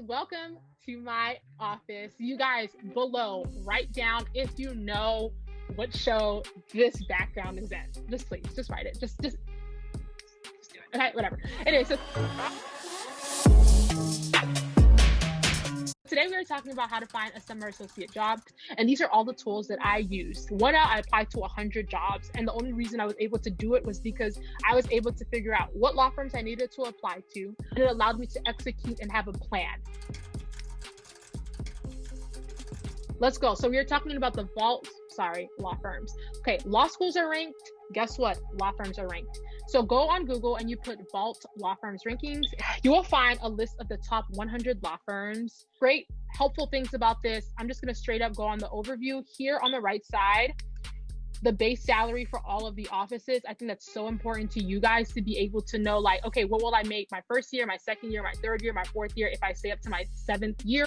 welcome to my office. You guys below, write down if you know what show this background is in. Just please, just write it. Just do it. Okay, whatever. Anyway, so today we are talking about how to find a summer associate job, and these are all the tools that I used. I applied to 100 jobs, and the only reason I was able to do it was because I was able to figure out what law firms I needed to apply to, and it allowed me to execute and have a plan. Let's go. So we are talking about the law firms. Okay, law schools are ranked. Guess what? Law firms are ranked. So go on Google and you put Vault law firms rankings. You will find a list of the top 100 law firms. Great, helpful things about this. I'm just going to straight up go on the overview. Here on the right side, the base salary for all of the offices. I think that's so important to you guys to be able to know, like, okay, what will I make my first year, my second year, my third year, my fourth year, if I stay up to my 7th year.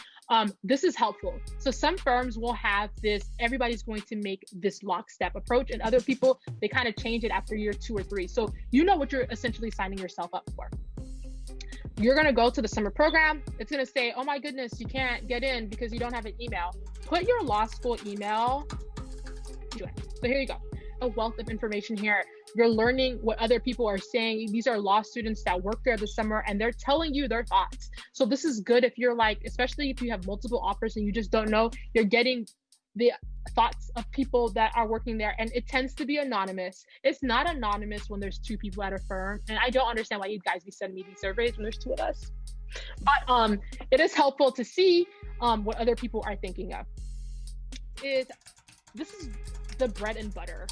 This is helpful. So some firms will have this, everybody's going to make this lockstep approach, and other people, they kind of change it after year 2 or 3. So you know what you're essentially signing yourself up for. You're going to go to the summer program. It's going to say, oh my goodness, you can't get in because you don't have an email. Put your law school email. So here you go, a wealth of information here. You're learning what other people are saying. These are law students that work there this summer, and they're telling you their thoughts. So this is good if you're like, especially if you have multiple offers and you just don't know, you're getting the thoughts of people that are working there, and it tends to be anonymous. It's not anonymous when there's 2 people at a firm, and I don't understand why you guys be sending me these surveys when there's 2 of us. But it is helpful to see what other people are thinking of. This is the bread and butter,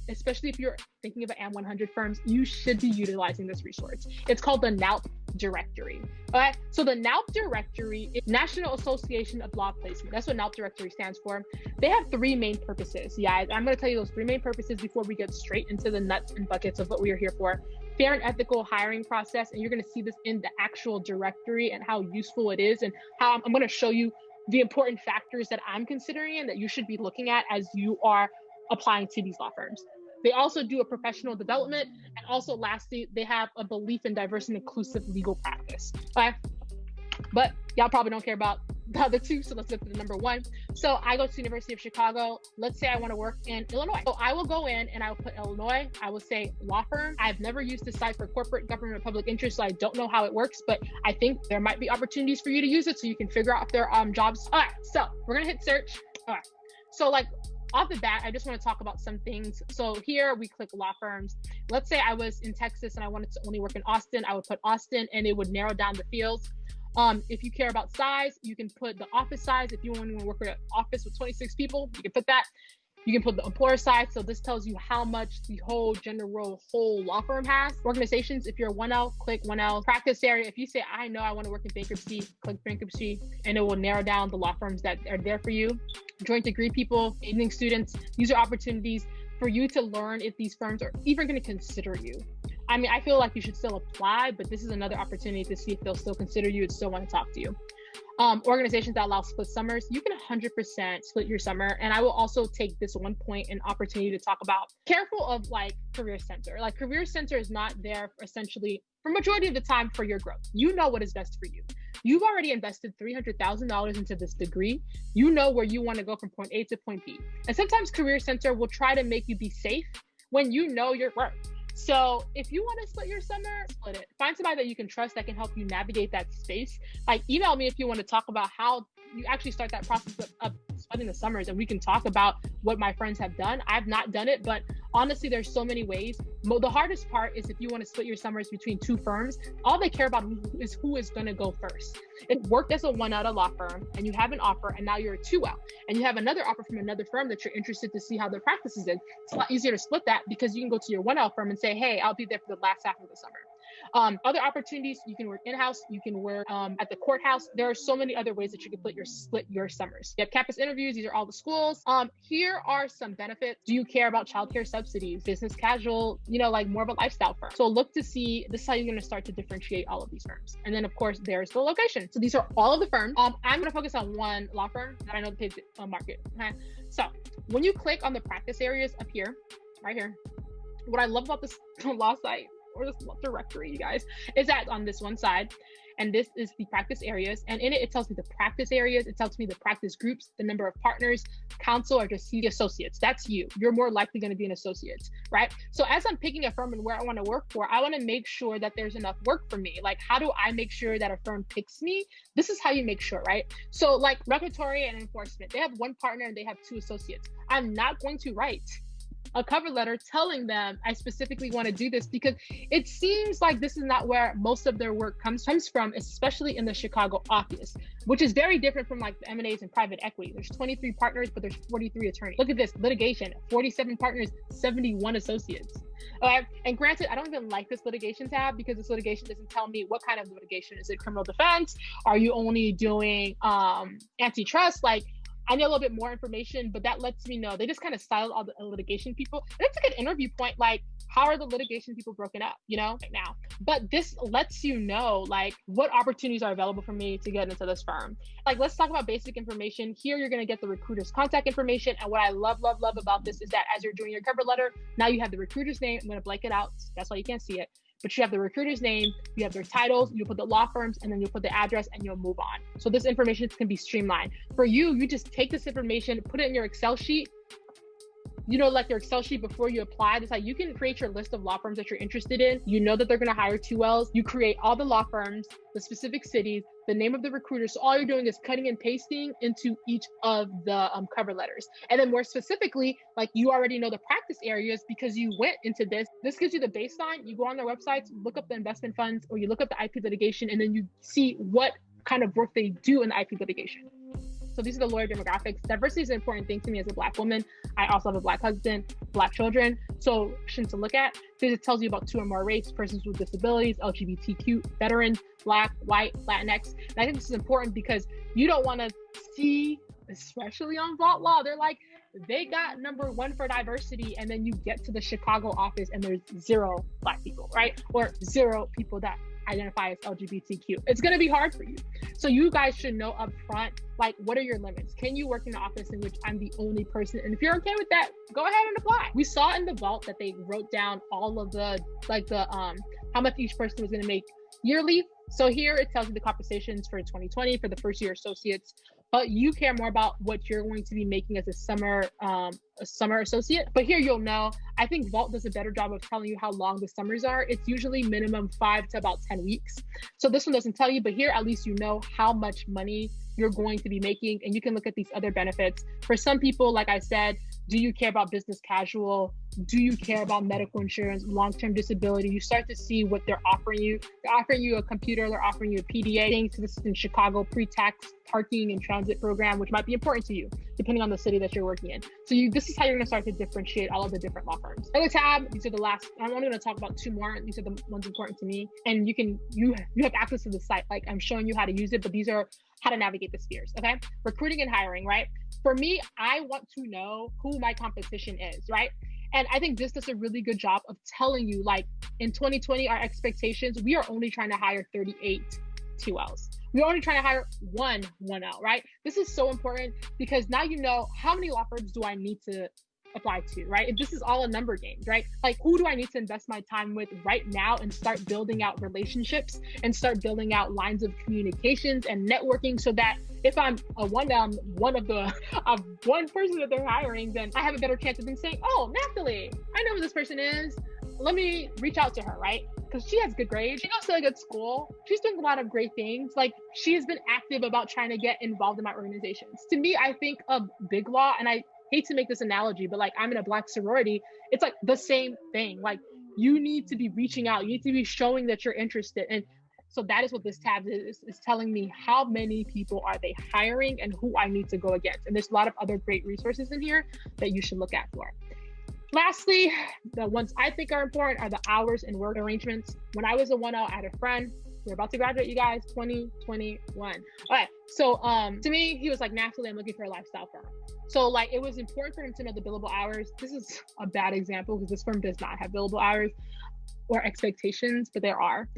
especially if you're thinking of an AM100 firms. You should be utilizing this resource. It's called the NALP directory. Okay, so the NALP directory is National Association of Law Placement. That's what NALP directory stands for. They have 3 main purposes. Yeah, I'm going to tell you those 3 main purposes before we get straight into the nuts and buckets of what we are here for. Fair and ethical hiring process, and you're going to see this in the actual directory and how useful it is, and how I'm going to show you the important factors that I'm considering and that you should be looking at as you are applying to these law firms. They also do a professional development, and also lastly, they have a belief in diverse and inclusive legal practice. Okay, but y'all probably don't care about the other 2, so let's look at the number 1. So I go to the University of Chicago. Let's say I want to work in Illinois. So I will go in and I will put Illinois. I will say law firm. I've never used this site for corporate, government, public interest, so I don't know how it works, but I think there might be opportunities for you to use it so you can figure out if there are jobs. All right, so we're gonna hit search. All right, so like off the bat, I just want to talk about some things. So here we click law firms. Let's say I was in Texas and I wanted to only work in Austin. I would put Austin, and it would narrow down the fields. If you care about size, you can put the office size. If you want to work in an office with 26 people, you can put that. You can put the employer size. So this tells you how much the whole whole law firm has. Organizations, if you're 1L, click 1L. Practice area, if you say, I know I want to work in bankruptcy, click bankruptcy, and it will narrow down the law firms that are there for you. Joint degree people, evening students, these are opportunities for you to learn if these firms are even going to consider you. I mean, I feel like you should still apply, but this is another opportunity to see if they'll still consider you and still want to talk to you. Organizations that allow split summers, you can 100% split your summer. And I will also take this one point and opportunity to talk about careful of like Career Center. Like Career Center is not there for essentially for majority of the time for your growth. You know what is best for you. You've already invested $300,000 into this degree. You know where you want to go from point A to point B. And sometimes Career Center will try to make you be safe when you know your worth. So if you want to split your summer, split it. Find somebody that you can trust that can help you navigate that space. Like email me if you want to talk about how you actually start that process of splitting the summers, and we can talk about what my friends have done. I've not done it, but honestly, there's so many ways. The hardest part is if you want to split your summers between 2 firms, all they care about is who is going to go first. If you worked as a 1L at a law firm and you have an offer and now you're a 2L and you have another offer from another firm that you're interested to see how their practice is in, it's a lot easier to split that because you can go to your 1L firm and say, hey, I'll be there for the last half of the summer. Other opportunities, you can work in-house, you can work at the courthouse. There are so many other ways that you can split your summers. You have campus interviews, these are all the schools. Here are some benefits. Do you care about childcare subsidies, business casual, like more of a lifestyle firm? So look to see, this is how you're going to start to differentiate all of these firms. And then of course, there's the location. So these are all of the firms. I'm going to focus on one law firm that I know pays the market. Okay. So when you click on the practice areas up here, right here, what I love about this law site, or this directory, you guys, is that on this one side. And this is the practice areas. And in it, it tells me the practice areas. It tells me the practice groups, the number of partners, counsel, or just senior associates. That's you. You're more likely going to be an associate, right? So as I'm picking a firm and where I want to work for, I want to make sure that there's enough work for me. Like, how do I make sure that a firm picks me? This is how you make sure, right? So like regulatory and enforcement, they have one partner and they have 2 associates. I'm not going to write a cover letter telling them I specifically want to do this, because it seems like this is not where most of their work comes from, especially in the Chicago office, which is very different from like the M&As and private equity. There's 23 partners, but there's 43 attorneys. Look at this litigation, 47 partners, 71 associates. And granted, I don't even like this litigation tab, because this litigation doesn't tell me what kind of litigation. Is it criminal defense? Are you only doing antitrust? Like, I need a little bit more information, but that lets me know. They just kind of styled all the litigation people. And it's a good interview point. Like, how are the litigation people broken up, right now? But this lets you know, like, what opportunities are available for me to get into this firm. Like, let's talk about basic information. Here, you're going to get the recruiter's contact information. And what I love about this is that as you're doing your cover letter, now you have the recruiter's name. I'm going to blank it out. That's why you can't see it. But you have the recruiter's name, you have their titles, you put the law firms, and then you'll put the address and you'll move on. So this information can be streamlined. For you, you just take this information, put it in your Excel sheet, like your Excel sheet before you apply. It's like you can create your list of law firms that you're interested in. You know that they're going to hire 2Ls. You create all the law firms, the specific cities, the name of the recruiter. So all you're doing is cutting and pasting into each of the cover letters. And then more specifically, like, you already know the practice areas because you went into this. This gives you the baseline. You go on their websites, look up the investment funds, or you look up the IP litigation, and then you see what kind of work they do in the IP litigation. So these are the lawyer demographics. Diversity is an important thing to me as a Black woman. I also have a Black husband, Black children. So options to look at, because it tells you about 2 or more race, persons with disabilities, LGBTQ, veterans, Black, white, Latinx. And I think this is important because you don't want to see, especially on Vault Law, they're like, they got number 1 for diversity, and then you get to the Chicago office and there's 0 Black people, right? Or 0 people that identify as LGBTQ. It's going to be hard for you. So you guys should know up front, like, what are your limits? Can you work in an office in which I'm the only person? And if you're okay with that, go ahead and apply. We saw in the Vault that they wrote down all of the, how much each person was going to make yearly. So here it tells you the compensations for 2020 for the first year associates, but you care more about what you're going to be making as a summer associate. But here you'll know, I think Vault does a better job of telling you how long the summers are. It's usually minimum 5 to about 10 weeks. So this one doesn't tell you, but here at least you know how much money you're going to be making, and you can look at these other benefits. For some people, like I said, do you care about business casual? Do you care about medical insurance, long-term disability? You start to see what they're offering you. They're offering you a computer, they're offering you a PDA. Thanks to this in Chicago pre-tax parking and transit program, which might be important to you, depending on the city that you're working in. So this is how you're gonna start to differentiate all of the different law firms. Other tab, these are the last, I'm only gonna talk about 2 more. These are the ones important to me. And you have access to the site. Like, I'm showing you how to use it, but these are how to navigate the spheres, okay? Recruiting and hiring, right? For me, I want to know who my competition is, right? And I think this does a really good job of telling you, like, in 2020, our expectations, we are only trying to hire 38 2Ls. We're only trying to hire 1 1L, right? This is so important because now you know how many law firms do I need to apply to, right? If this is all a number game, right? Like, who do I need to invest my time with right now and start building out relationships and start building out lines of communications and networking, so that if I'm one of one person that they're hiring, then I have a better chance of them saying, oh, Nathalie, I know who this person is. Let me reach out to her, right? Because she has good grades. She goes to a good school. She's doing a lot of great things. Like, she has been active about trying to get involved in my organizations. To me, I think of BigLaw, and I hate to make this analogy, but like, I'm in a Black sorority. It's like the same thing. Like, you need to be reaching out. You need to be showing that you're interested. And so that is what this tab is telling me. How many people are they hiring and who I need to go against? And there's a lot of other great resources in here that you should look at for. Lastly, the ones I think are important are the hours and work arrangements. When I was a 1L, I had a friend. We're about to graduate, you guys, 2021. Okay, so to me, he was like, Nathalie, I'm looking for a lifestyle firm. So like, it was important for him to know the billable hours. This is a bad example because this firm does not have billable hours or expectations, but there are,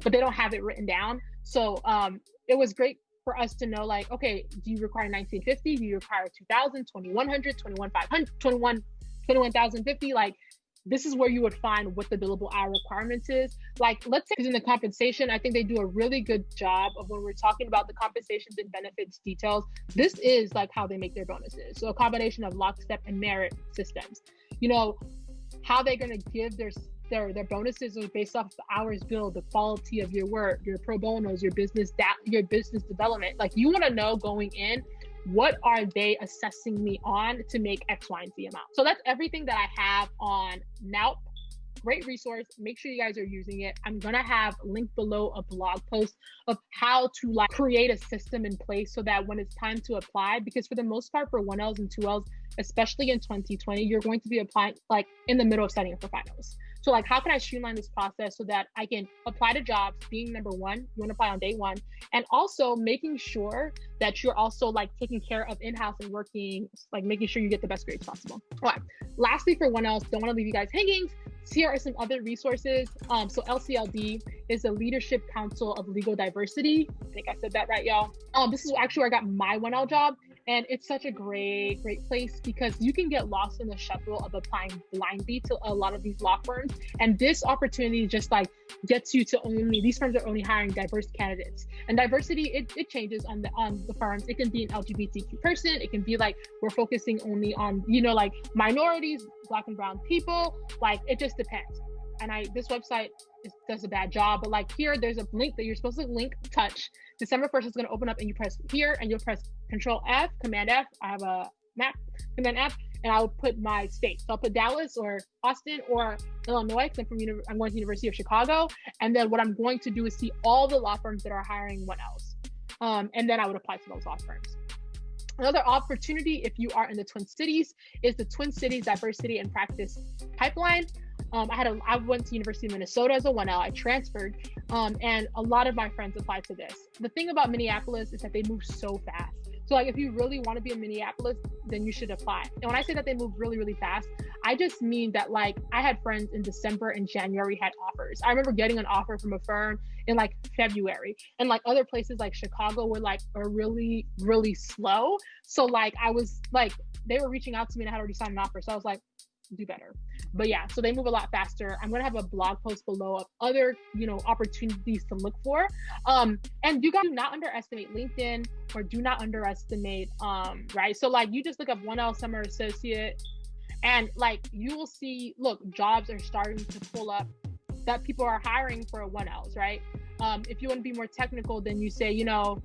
but they don't have it written down. So it was great for us to know, like, okay, do you require 1950? Do you require 2000, 2100, 21,500, 21,050? Like, this is where you would find what the billable hour requirements is. Like, let's say in the compensation, I think they do a really good job of when we're talking about the compensations and benefits details. This is like how they make their bonuses. So a combination of lockstep and merit systems. You know, how they're going to give their bonuses are based off the hours billed, the quality of your work, your pro bonos, your business development. Like, you want to know going in, what are they assessing me on to make X, Y, and Z amount? So that's everything that I have on NALP. Great resource. Make sure you guys are using it. I'm going to have linked below a blog post of how to like create a system in place so that when it's time to apply, because for the most part for 1Ls and 2Ls, especially in 2020, you're going to be applying like in the middle of setting up for finals. So like, how can I streamline this process so that I can apply to jobs, being number one, you want to apply on day one, and also making sure that you're also like taking care of in-house and working, like making sure you get the best grades possible. All right. Lastly, for 1Ls, don't want to leave you guys hanging. Here are some other resources. So LCLD is the Leadership Council of Legal Diversity. I think I said that right, y'all. This is actually where I got my 1L job. And it's such a great place because you can get lost in the shuffle of applying blindly to a lot of these law firms. And this opportunity just like gets you to only, these firms are only hiring diverse candidates. And diversity, it changes on the firms. It can be an LGBTQ person. It can be like, we're focusing only on, you know, like minorities, Black and brown people. Like, it just depends. And this website does a bad job, but like here, there's a link that you're supposed to touch. December 1st is going to open up and you press here and you'll press Control F, Command F. I have a map, Command F, and I'll put my state. So I'll put Dallas or Austin or Illinois, because I'm going to the University of Chicago. And then what I'm going to do is see all the law firms that are hiring 1Ls. And then I would apply to those law firms. Another opportunity, if you are in the Twin Cities, is the Twin Cities Diversity and Practice Pipeline. I went to University of Minnesota as a 1L. I transferred, and a lot of my friends applied to this. The thing about Minneapolis is that they move so fast. So like, if you really want to be in Minneapolis, then you should apply. And when I say that they move really, really fast, I just mean that like, I had friends in December and January had offers. I remember getting an offer from a firm in like February, and like other places like Chicago are really, really slow. So like, I was like, they were reaching out to me and I had already signed an offer. So I was like, do better. But yeah, so they move a lot faster. I'm gonna have a blog post below of other, you know, opportunities to look for. And you guys do not underestimate LinkedIn, or do not underestimate, right? So like, you just look up 1L summer associate, and like, you will see, look, jobs are starting to pull up that people are hiring for 1Ls, right? If you want to be more technical, then you say, Illinois,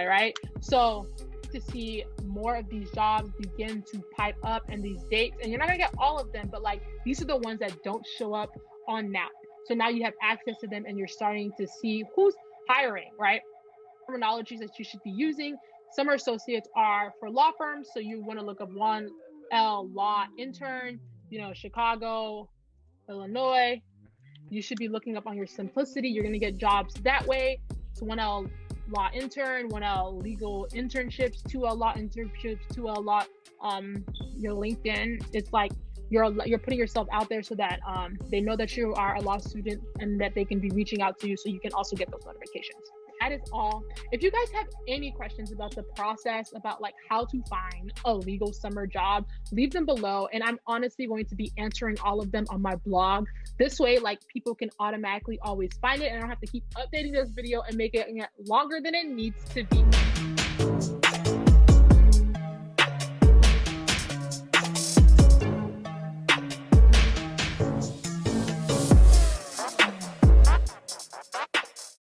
right? So to see more of these jobs begin to pipe up and these dates, and you're not gonna get all of them, but like, these are the ones that don't show up on NAP. So now you have access to them and you're starting to see who's hiring, right? Terminologies that you should be using. Summer associates are for law firms. So you want to look up 1L law intern, Chicago, Illinois. You should be looking up on your Simplicity. You're going to get jobs that way. So 1L law intern, 1L legal internships, 2L law internships, 2L law, your LinkedIn. It's like you're putting yourself out there so that they know that you are a law student and that they can be reaching out to you, so you can also get those notifications. That is all. If you guys have any questions about the process, about like how to find a legal summer job, leave them below. And I'm honestly going to be answering all of them on my blog. This way, like, people can automatically always find it, and I don't have to keep updating this video and make it longer than it needs to be.